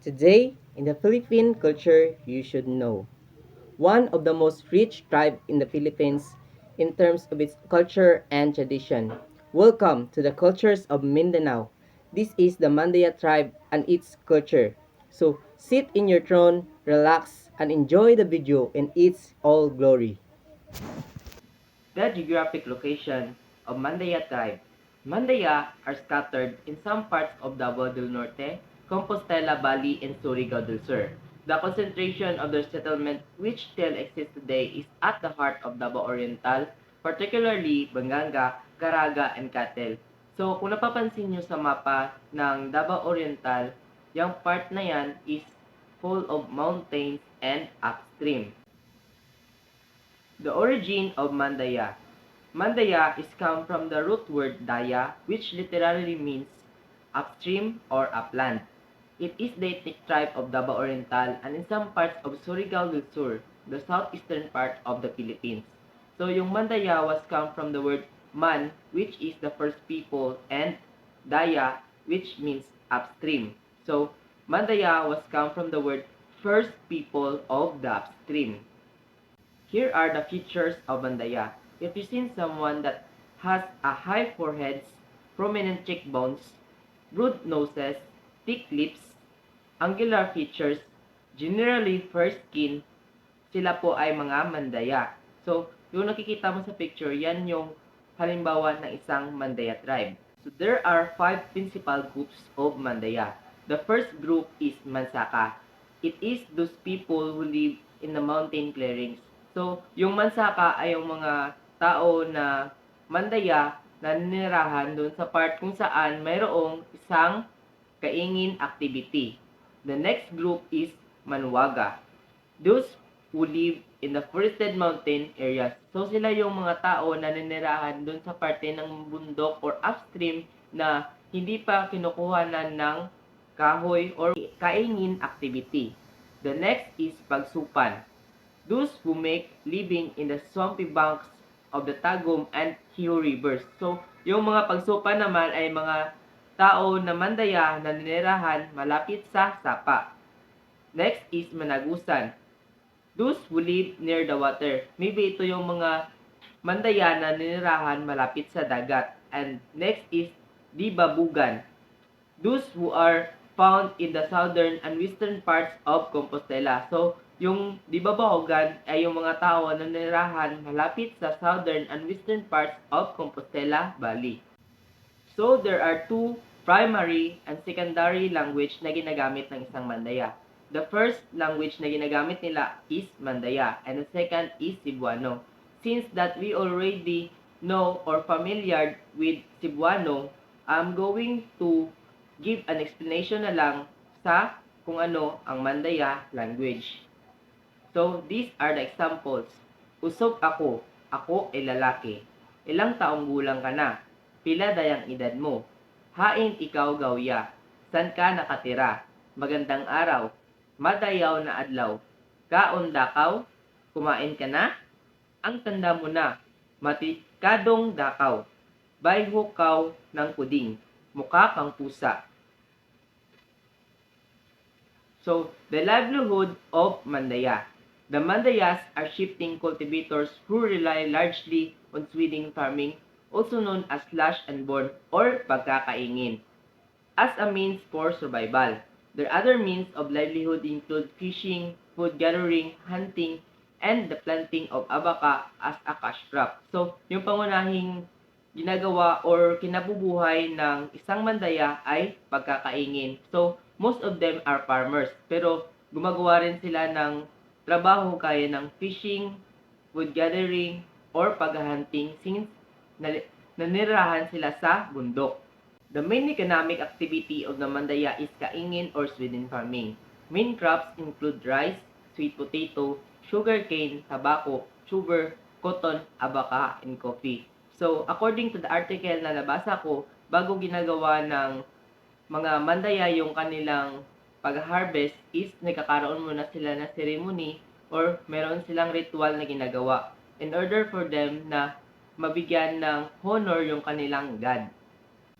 Today, in the Philippine culture you should know, one of the most rich tribe in the Philippines in terms of its culture and tradition. Welcome to the cultures of Mindanao. This is the Mandaya tribe and its culture. So sit in your throne, relax, and enjoy the video in its all glory. The geographic location of Mandaya tribe. Mandaya are scattered in some parts of Davao del Norte, Compostela Valley, and Surigao del Sur. The concentration of their settlement which still exists today is at the heart of Davao Oriental, particularly Banganga, Caraga, and Catel. So kung napapansin nyo sa mapa ng Davao Oriental, yung part na yan is full of mountains and upstream. The origin of Mandaya. Mandaya is come from the root word daya, which literally means upstream or upland. It is the ethnic tribe of Davao Oriental and in some parts of Surigao del Sur, the southeastern part of the Philippines. So yung Mandaya was come from the word man, which is the first people, and daya, which means upstream. So Mandaya was come from the word first people of the upstream. Here are the features of Mandaya. If you see someone that has a high forehead, prominent cheekbones, broad noses, thick lips, angular features, generally fair skin, sila po ay mga Mandaya. So, yung nakikita mo sa picture, yan yung halimbawa ng isang Mandaya tribe. So, there are 5 principal groups of Mandaya. The first group is Mansaka. It is those people who live in the mountain clearings. So, yung Mansaka ay yung mga tao na Mandaya na ninirahan doon sa part kung saan mayroong isang kaingin activity. The next group is Manwaga. Those who live in the forested mountain areas. So sila yung mga tao na ninirahan doon sa parte ng bundok or upstream na hindi pa kinukuhanan ng kahoy or kaingin activity. The next is Pagsupan. Those who make living in the swampy banks of the Tagum and Hiho rivers. So, yung mga Pagsupan naman ay mga tao na Mandaya na ninirahan malapit sa sapa. Next is Managusan. Those who live near the water. Maybe ito yung mga Mandaya na ninirahan malapit sa dagat. And next is Dibabugan. Those who are found in the southern and western parts of Compostela. So, yung Dibabugan ay yung mga tao na ninirahan malapit sa southern and western parts of Compostela Valley. So, there are two primary and secondary language na ginagamit ng isang Mandaya. The first language na ginagamit nila is Mandaya and the second is Cebuano. Since that we already know or familiar with Cebuano, I'm going to give an explanation na lang sa kung ano ang Mandaya language. So, these are the examples. Usog ako, ako ay lalaki. Ilang taong gulang ka na? Pila dayang edad mo? Hain ikaw gawya. San ka nakatira? Magandang araw. Madayaw na adlaw. Kaon dakaw? Kumain ka na? Ang tanda mo na. Matikadong dakaw. Bayhukaw ng puding. Mukha kang pusa. So, the livelihood of Mandaya. The Mandayas are shifting cultivators who rely largely on swiding farming, also known as slash and burn or pagkakaingin, as a means for survival. Their other means of livelihood include fishing, food gathering, hunting, and the planting of abaca as a cash crop. So, yung pangunahing ginagawa or kinabubuhay ng isang mandaya ay pagkakaingin. So, most of them are farmers. Pero gumagawa rin sila ng trabaho kaya ng fishing, wood gathering, or paghahunting since nanirahan sila sa bundok. The main economic activity of the Mandaya is kaingin or swidden farming. Main crops include rice, sweet potato, sugarcane, tobacco, sugar, cotton, abaca, and coffee. So, according to the article na nabasa ko, bago ginagawa ng mga Mandaya yung kanilang pag-harvest is nagkakaroon muna sila ng ceremony or meron silang ritual na ginagawa in order for them na mabigyan ng honor yung kanilang god.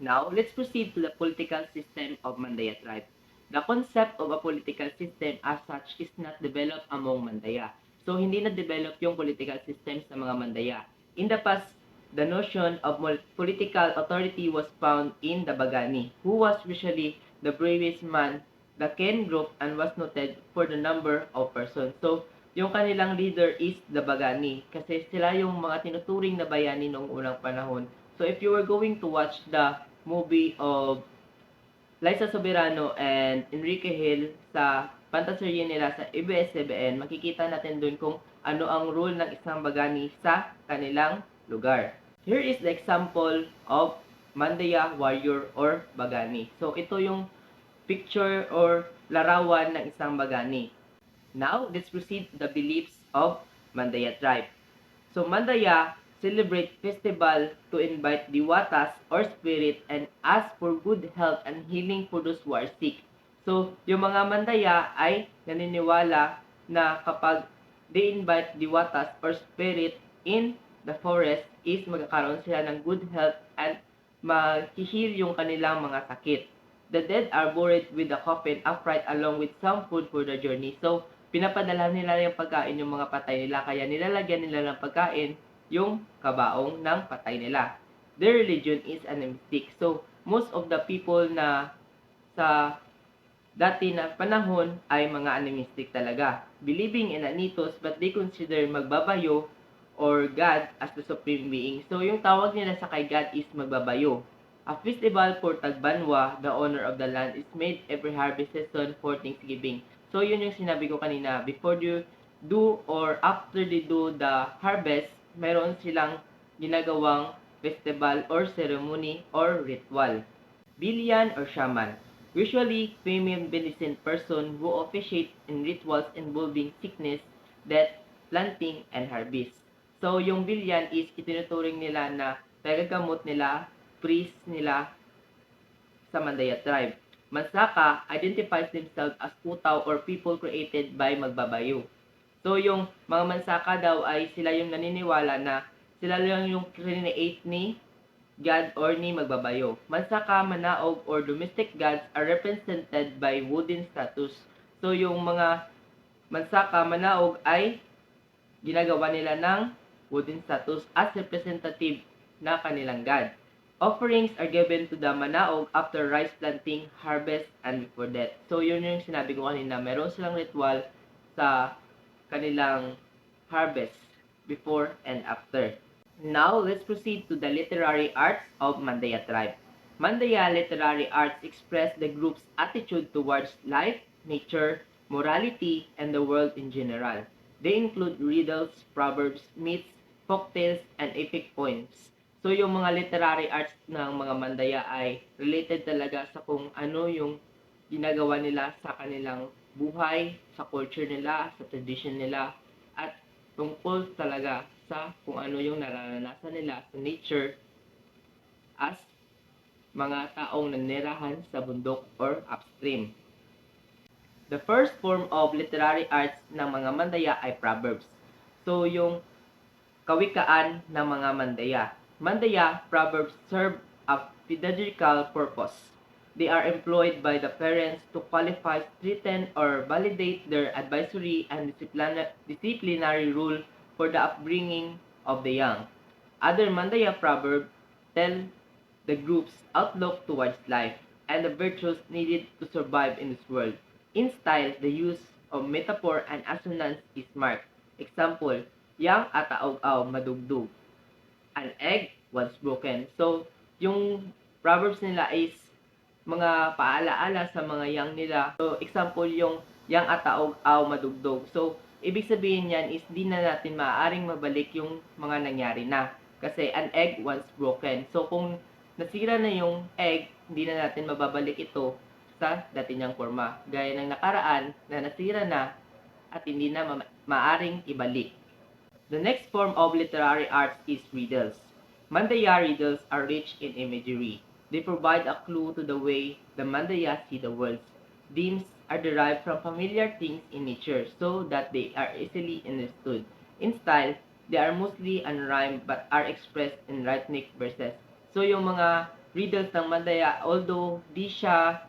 Now, let's proceed to the political system of Mandaya tribe. The concept of a political system as such is not developed among Mandaya. So, hindi na-develop yung political system sa mga Mandaya. In the past, the notion of political authority was found in the Bagani, who was usually the bravest man, the Ken group, and was noted for the number of persons. So, yung kanilang leader is the Bagani, kasi sila yung mga tinuturing na bayani noong unang panahon. So, if you were going to watch the movie of Liza Soberano and Enrique Hill sa pantaserye nila sa ABS-CBN, makikita natin dun kung ano ang role ng isang Bagani sa kanilang lugar. Here is the example of Mandaya warrior or Bagani. So ito yung picture or larawan ng isang Bagani. Now, let's proceed to the beliefs of Mandaya tribe. So Mandaya celebrate festival to invite diwatas or spirit and ask for good health and healing for those who are sick. So yung mga Mandaya ay naniniwala na kapag they invite diwatas or spirit in the forest is magkakaroon sila ng good health and mahihil yung kanilang mga sakit. The dead are buried with the coffin upright along with some food for the journey. So, pinapadala nila yung pagkain yung mga patay nila, kaya nilalagyan nila ng pagkain yung kabaong ng patay nila. Their religion is animistic. So, most of the people na sa dati na panahon ay mga animistic talaga. Believing in Anitos but they consider magbabayo or God as the supreme being. So, yung tawag nila sa kay God is magbabayo. A festival for Tagbanwa, the owner of the land, is made every harvest season for Thanksgiving. So, yun yung sinabi ko kanina. Before you do or after they do the harvest, meron silang ginagawang festival or ceremony or ritual. Bilyan or shaman. Usually, female beneficent person who officiate in rituals involving sickness, death, planting, and harvest. So, yung bilyan is itinuturing nila na tagagamot nila, priest nila sa Mandaya tribe. Mansaka identifies themselves as utaw or people created by magbabayo. So, yung mga Mansaka daw ay sila yung naniniwala na sila lang yung create ni God or ni magbabayo. Mansaka, manaog, or domestic gods are represented by wooden statues. So, yung mga Mansaka, manaog ay ginagawa nila ng wooden statues as representative na kanilang god. Offerings are given to the manaog after rice planting, harvest, and before death. So, yun yung sinabi ko kanina. Meron silang ritual sa kanilang harvest before and after. Now, let's proceed to the literary arts of Mandaya tribe. Mandaya literary arts express the group's attitude towards life, nature, morality, and the world in general. They include riddles, proverbs, myths, folktales, and epic poems. So, yung mga literary arts ng mga Mandaya ay related talaga sa kung ano yung ginagawa nila sa kanilang buhay, sa culture nila, sa tradition nila, at tungkol talaga sa kung ano yung nararanasan nila sa nature as mga taong nanirahan sa bundok or upstream. The first form of literary arts ng mga Mandaya ay proverbs. So, yung kawikaan ng mga Mandaya. Mandaya proverbs serve a pedagogical purpose. They are employed by the parents to qualify, strengthen, or validate their advisory and disciplinary rule for the upbringing of the young. Other Mandaya proverbs tell the group's outlook towards life and the virtues needed to survive in this world. In style, the use of metaphor and assonance is marked. Example, yang ataog-aw madugdug. An egg once broken. So, yung proverbs nila is mga paalaala sa mga yang nila. So, example yung yang ataog-aw madugdog. So, ibig sabihin yan is di na natin maaaring mabalik yung mga nangyari na. Kasi an egg once broken. So, kung nasira na yung egg, hindi na natin mababalik ito sa dati niyang forma. Gaya ng nakaraan na nasira na at hindi na maaring ibalik. The next form of literary arts is riddles. Mandaya riddles are rich in imagery. They provide a clue to the way the Mandaya see the world. Themes are derived from familiar things in nature so that they are easily understood. In style, they are mostly unrhymed but are expressed in rhythmic verses. So yung mga riddles ng Mandaya, although di siya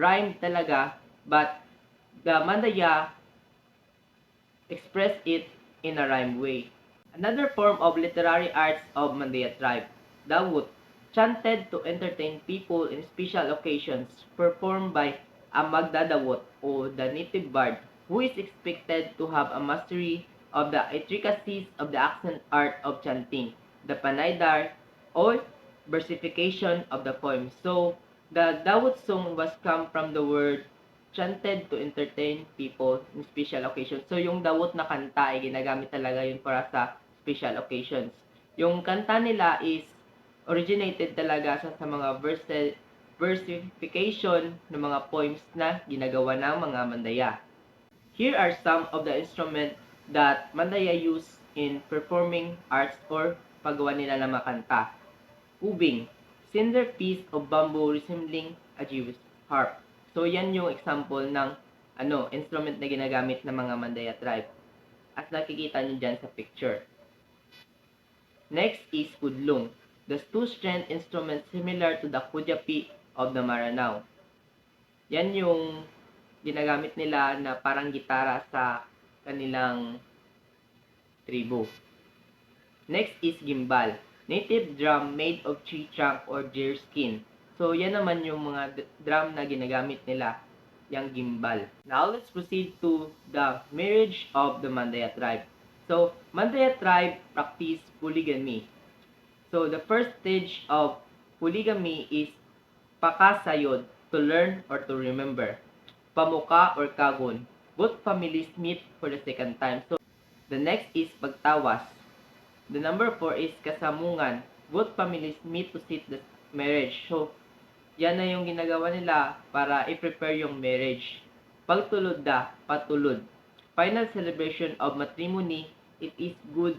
rhyme talaga, but the Mandaya express it in a rhyme way. Another form of literary arts of Mandaya tribe, Dawut, chanted to entertain people in special occasions, performed by a Magdadawut or the native bard, who is expected to have a mastery of the intricacies of the accent art of chanting, the panaydar, or versification of the poem. So, the Dawut song was come from the word chanted to entertain people in special occasions. So, yung dawot na kanta ay ginagamit talaga yun para sa special occasions. Yung kanta nila is originated talaga sa mga versification ng mga poems na ginagawa ng mga Mandaya. Here are some of the instruments that Mandaya use in performing arts or paggawa nila ng mga kanta. Ubing, cinder piece of bamboo resembling a Jewish harp. So yan yung example ng instrument na ginagamit ng mga Mandaya tribe. As nakikita niyo dyan sa picture. Next is kudlung, the two-stringed instrument similar to the kudyapi of the Maranao. Yan yung ginagamit nila na parang gitara sa kanilang tribo. Next is gimbal, native drum made of tree trunk or deer skin. So, yan naman yung mga drum na ginagamit nila, yung gimbal. Now, let's proceed to the marriage of the Mandaya tribe. So, Mandaya tribe practice polygamy. So, the first stage of polygamy is pakasayod, to learn or to remember. Pamuka or kagon, both families meet for the second time. So, the next is pagtawas. The number 4 is kasamungan. Both families meet to seek the marriage. So, yan na yung ginagawa nila para i-prepare yung marriage. Pagtulod da, patulod. Final celebration of matrimony, it is good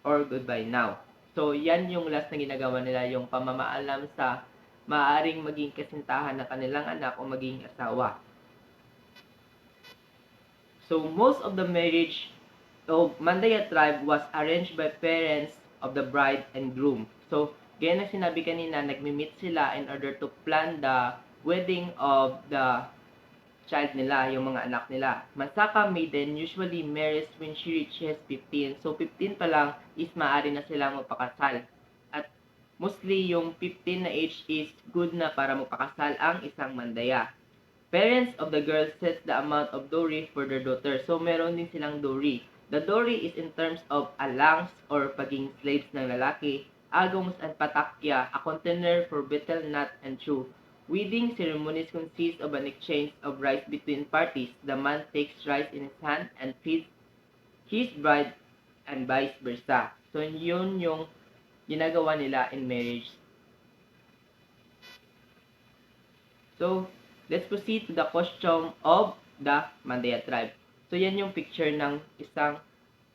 or goodbye now. So, yan yung last na ginagawa nila, yung pamamaalam sa maaaring maging kasintahan ng kanilang anak o maging asawa. So, most of the marriage of Mandaya tribe was arranged by parents of the bride and groom. So, gaya na sinabi kanina, nagmi-meet sila in order to plan the wedding of the child nila, yung mga anak nila. Mansaka maiden usually marries when she reaches 15. So, 15 pa lang is maaari na silang magpakasal. At mostly, yung 15 na age is good na para magpakasal ang isang Mandaya. Parents of the girl set the amount of dowry for their daughter. So, meron din silang dowry. The dowry is in terms of alangs or paging slaves ng lalaki, agongs and patakya, a container for betel nut and chew. Wedding ceremonies consist of an exchange of rice between parties. The man takes rice in his hand and feeds his bride and vice versa. So, yun yung ginagawa nila in marriage. So, let's proceed to the costume of the Mandaya tribe. So, yan yung picture ng isang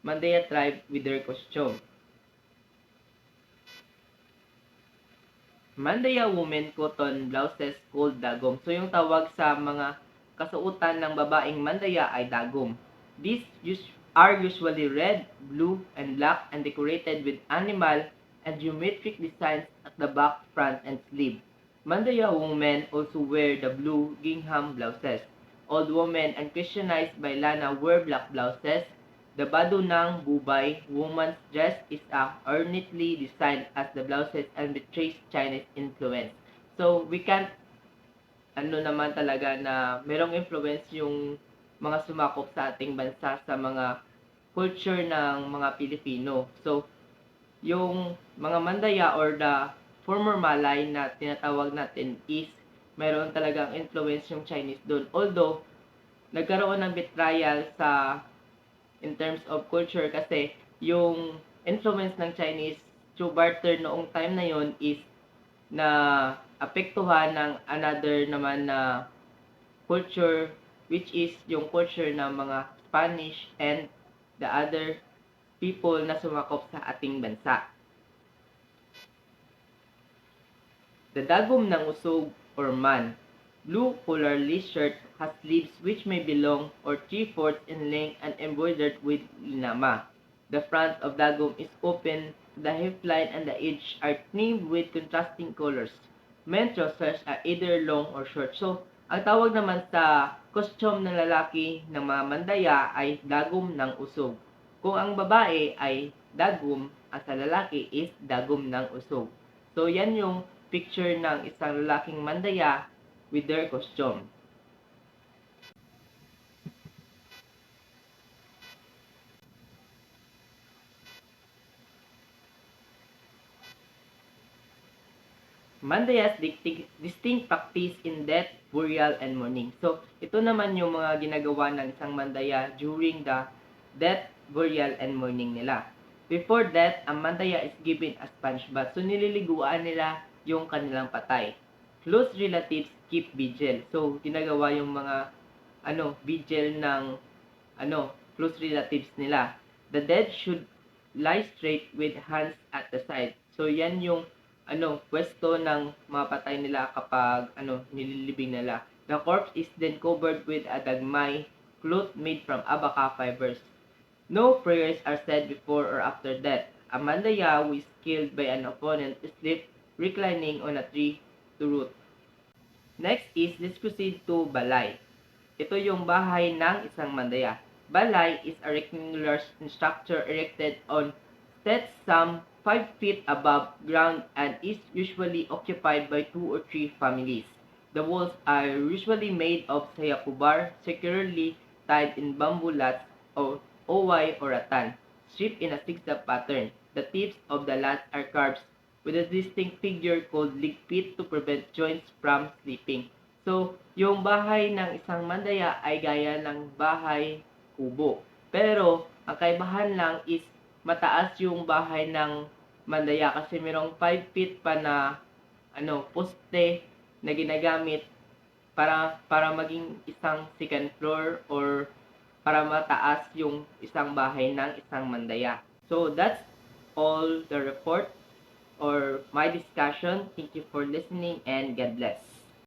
Mandaya tribe with their costume. Mandaya women cotton blouses called dagom. So, yung tawag sa mga kasuotan ng babaeng Mandaya ay dagom. These are usually red, blue, and black and decorated with animal and geometric designs at the back, front, and sleeve. Mandaya women also wear the blue gingham blouses. Old women and Christianized by Lana wear black blouses. The Badunang Bubay woman's dress is ornately designed as the blouses and betrays Chinese influence. So, we can't naman talaga na merong influence yung mga sumakop sa ating bansa sa mga culture ng mga Pilipino. So, yung mga Mandaya or the former Malay na tinatawag natin is meron talagang influence yung Chinese doon. Although, nagkaroon ng betrayal sa in terms of culture kasi yung influence ng Chinese through barter noong time na yon is na apektuhan ng another naman na culture which is yung culture ng mga Spanish and the other people na sumakop sa ating bansa. The dagom ng usog or man. Blue collarless shirt has sleeves which may be long or 3/4 in length and embroidered with linama. The front of dagom is open, the hipline and the edge are trimmed with contrasting colors. Men trousers are either long or short. So, Ang tawag naman sa costume ng lalaki ng mga mandaya ay dagom ng usog. Kung ang babae ay dagom, ang sa lalaki is dagom ng usog. So yan yung picture ng isang lalaking mandaya with their costume. Mandayas distinct practice in death, burial, and mourning. So, ito naman yung mga ginagawa ng isang mandaya during the death, burial, and mourning nila. Before death, ang mandaya is given a sponge bath. So, nililiguan nila yung kanilang patay. Close relatives keep vigil. So, ginagawa yung mga vigil ng close relatives nila. The dead should lie straight with hands at the side. So yan yung pwesto ng mga patay nila kapag nililibing nila. The corpse is then covered with a dagmay cloth made from abaca fibers. No prayers are said before or after death. A mandaya who is killed by an opponent is left reclining on a tree to root. Next is, let's proceed to balay. Ito yung bahay ng isang mandaya. Balay is a rectangular structure erected on steps some 5 feet above ground and is usually occupied by 2 or 3 families. The walls are usually made of sayakubar, securely tied in bamboo lats or owai or rattan, stripped in a zigzag pattern. The tips of the lats are carved with a distinct figure called ligpit to prevent joints from slipping. So, yung bahay ng isang mandaya ay gaya ng bahay kubo. Pero, ang kaibahan lang is mataas yung bahay ng mandaya kasi mayroong 5 feet pa na poste na ginagamit para maging isang second floor or para mataas yung isang bahay ng isang mandaya. So, that's all the report or my discussion. Thank you for listening and God bless.